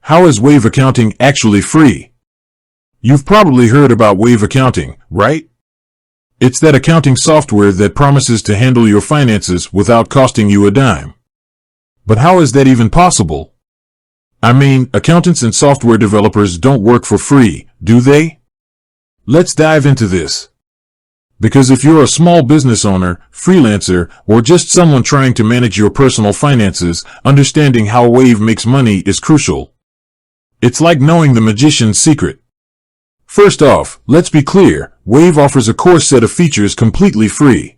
how is Wave accounting actually free? You've probably heard about Wave accounting, right? It's that accounting software that promises to handle your finances without costing you a dime. But how is that even possible? I mean, accountants and software developers don't work for free, do they? Let's dive into this. Because if you're a small business owner, freelancer, or just someone trying to manage your personal finances, understanding how Wave makes money is crucial. It's like knowing the magician's secret. First off, let's be clear, Wave offers a core set of features completely free.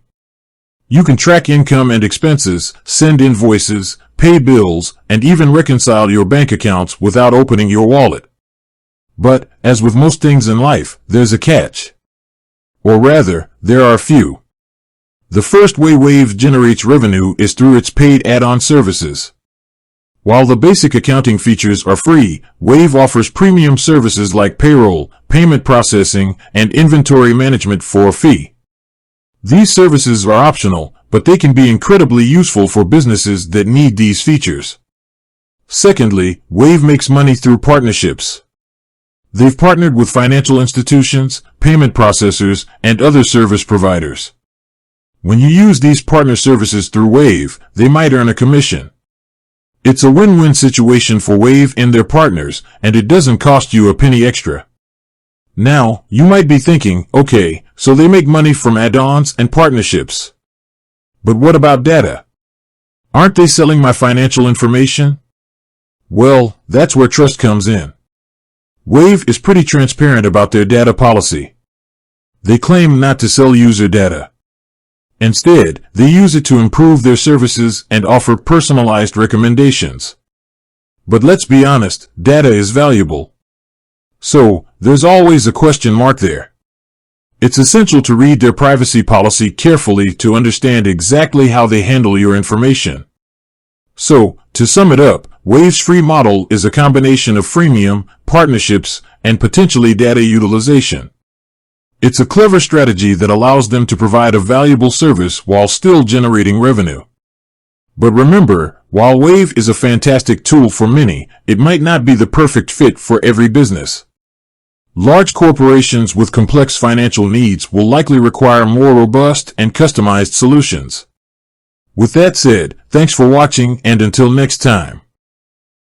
You can track income and expenses, send invoices, pay bills, and even reconcile your bank accounts without opening your wallet. But, as with most things in life, there's a catch. Or rather, there are a few. The first way Wave generates revenue is through its paid add-on services. While the basic accounting features are free, Wave offers premium services like payroll, payment processing, and inventory management for a fee. These services are optional, but they can be incredibly useful for businesses that need these features. Secondly, Wave makes money through partnerships. They've partnered with financial institutions, payment processors, and other service providers. When you use these partner services through Wave, they might earn a commission. It's a win-win situation for Wave and their partners, and it doesn't cost you a penny extra. Now, you might be thinking, okay, so they make money from add-ons and partnerships. But what about data? Aren't they selling my financial information? Well, that's where trust comes in. Wave is pretty transparent about their data policy. They claim not to sell user data. Instead, they use it to improve their services and offer personalized recommendations. But let's be honest, data is valuable. So, there's always a question mark there. It's essential to read their privacy policy carefully to understand exactly how they handle your information. So, to sum it up, Wave's free model is a combination of freemium, partnerships, and potentially data utilization. It's a clever strategy that allows them to provide a valuable service while still generating revenue. But remember, while Wave is a fantastic tool for many, it might not be the perfect fit for every business. Large corporations with complex financial needs will likely require more robust and customized solutions. With that said, thanks for watching, and until next time.